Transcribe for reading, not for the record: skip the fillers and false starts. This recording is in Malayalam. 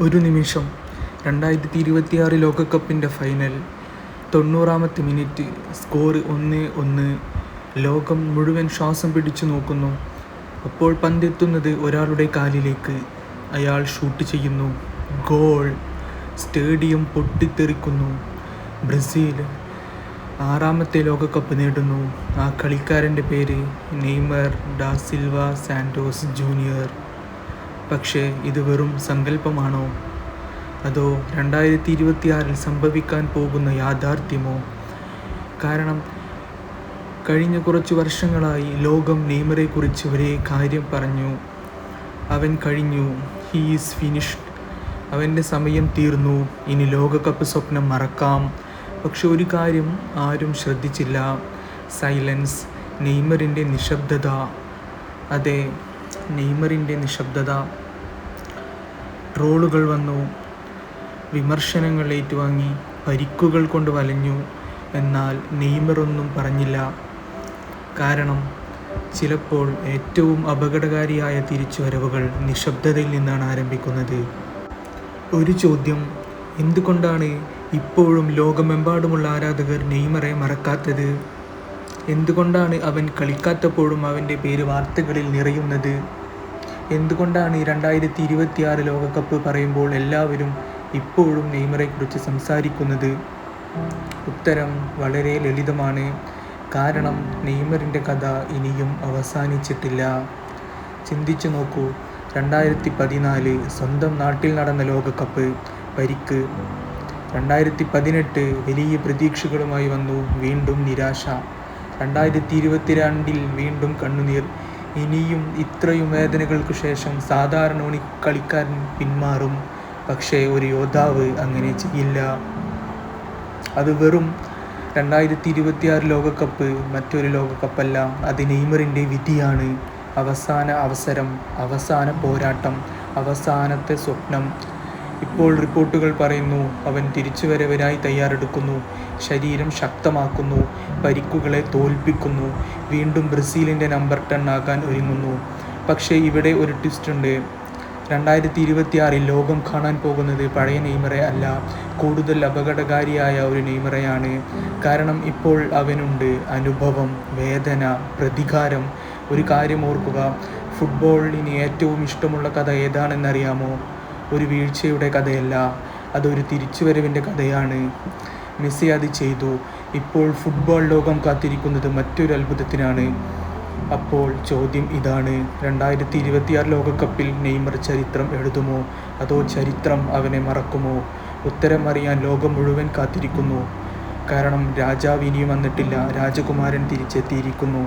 ഒരു നിമിഷം 2026 ലോകകപ്പിൻ്റെ ഫൈനൽ. 90-ാമത്തെ മിനിറ്റ്. സ്കോർ 1-1. ലോകം മുഴുവൻ ശ്വാസം പിടിച്ചു നോക്കുന്നു. അപ്പോൾ പന്തെത്തുന്നത് ഒരാളുടെ കാലിലേക്ക്. അയാൾ ഷൂട്ട് ചെയ്യുന്നു. ഗോൾ! സ്റ്റേഡിയം പൊട്ടിത്തെറിക്കുന്നു. ബ്രസീൽ 6-ാമത്തെ ലോകകപ്പ് നേടുന്നു. ആ കളിക്കാരൻ്റെ പേര് Neymar da Silva Santos junior. പക്ഷേ ഇത് വെറും സങ്കല്പമാണോ? അതോ 2026 സംഭവിക്കാൻ പോകുന്ന യാഥാർത്ഥ്യമോ? കാരണം കഴിഞ്ഞ കുറച്ച് വർഷങ്ങളായി ലോകം നെയ്മറെക്കുറിച്ച് ഒരേ കാര്യം പറഞ്ഞു. അവൻ കഴിഞ്ഞു. He is finished. അവൻ്റെ സമയം തീർന്നു. ഇനി ലോകകപ്പ് സ്വപ്നം മറക്കാം. പക്ഷെ ഒരു കാര്യം ആരും ശ്രദ്ധിച്ചില്ല. സൈലൻസ്. നെയ്മറിൻ്റെ നിശബ്ദത. അതെ, നെയ്മറിൻ്റെ നിശബ്ദത. ട്രോളുകൾ വന്നു, വിമർശനങ്ങൾ ഏറ്റുവാങ്ങി, പരിക്കുകൾ കൊണ്ട് വലഞ്ഞു. എന്നാൽ നെയ്മറൊന്നും പറഞ്ഞില്ല. കാരണം ചിലപ്പോൾ ഏറ്റവും അപകടകാരിയായ തിരിച്ചുവരവുകൾ നിശബ്ദതയിൽ നിന്നാണ് ആരംഭിക്കുന്നത്. ഒരു ചോദ്യം: എന്തുകൊണ്ടാണ് ഇപ്പോഴും ലോകമെമ്പാടുമുള്ള ആരാധകർ നെയ്മറെ മറക്കാത്തത്? എന്തുകൊണ്ടാണ് അവൻ കളിക്കാത്തപ്പോഴും അവൻ്റെ പേര് വാർത്തകളിൽ നിറയുന്നത്? എന്തുകൊണ്ടാണ് 2026 ലോകകപ്പ് പറയുമ്പോൾ എല്ലാവരും ഇപ്പോഴും നെയ്മറെക്കുറിച്ച് സംസാരിക്കുന്നത്? ഉത്തരം വളരെ ലളിതമാണ്. കാരണം നെയ്മറിൻ്റെ കഥ ഇനിയും അവസാനിച്ചിട്ടില്ല. ചിന്തിച്ചു നോക്കൂ. 2014 സ്വന്തം നാട്ടിൽ നടന്ന ലോകകപ്പ്, പരിക്ക്. 2018 വലിയ പ്രതീക്ഷകളുമായി വന്നു, വീണ്ടും നിരാശ. 2022 വീണ്ടും കണ്ണുനീർ. ഇനിയും ഇത്രയും വേദനകൾക്കു ശേഷം സാധാരണ കളിക്കാരൻ പിന്മാറും. പക്ഷേ ഒരു യോദ്ധാവ് അങ്ങനെ ചെയ്യില്ല. അത് വെറും 2026 ലോകകപ്പ് മറ്റൊരു ലോകകപ്പല്ല. അത് നെയ്മറിൻ്റെ വിധിയാണ്. അവസാന അവസരം, അവസാന പോരാട്ടം, അവസാനത്തെ സ്വപ്നം. ഇപ്പോൾ റിപ്പോർട്ടുകൾ പറയുന്നു അവൻ തിരിച്ചുവരവിനായി തയ്യാറെടുക്കുന്നു, ശരീരം ശക്തമാക്കുന്നു, പരിക്കുകളെ തോൽപ്പിക്കുന്നു, വീണ്ടും ബ്രസീലിൻ്റെ നമ്പർ 10 ആകാൻ ഒരുങ്ങുന്നു. പക്ഷേ ഇവിടെ ഒരു ട്വിസ്റ്റ് ഉണ്ട്. 2026 ലോകം കാണാൻ പോകുന്നത് പഴയ നെയ്മറെ അല്ല, കൂടുതൽ അപകടകാരിയായ ഒരു നെയ്മറെയാണ്. കാരണം ഇപ്പോൾ അവനുണ്ട് അനുഭവം, വേദന, പ്രതികാരം. ഒരു കാര്യം ഓർക്കുക, ഫുട്ബോളിന് ഏറ്റവും ഇഷ്ടമുള്ള കഥ ഏതാണെന്നറിയാമോ? ഒരു വീഴ്ചയുടെ കഥയല്ല, അതൊരു തിരിച്ചുവരവിൻ്റെ കഥയാണ്. മെസ്സി അത് ചെയ്തു. ഇപ്പോൾ ഫുട്ബോൾ ലോകം കാത്തിരിക്കുന്നത് മറ്റൊരു അത്ഭുതത്തിനാണ്. അപ്പോൾ ചോദ്യം ഇതാണ്: 2026 ലോകകപ്പിൽ നെയ്മർ ചരിത്രം എഴുതുമോ, അതോ ചരിത്രം അവനെ മറക്കുമോ? ഉത്തരം അറിയാൻ ലോകം മുഴുവൻ കാത്തിരിക്കുന്നു. കാരണം രാജാവ് ഇനിയും വന്നിട്ടില്ല, രാജകുമാരൻ തിരിച്ചെത്തിയിരിക്കുന്നു.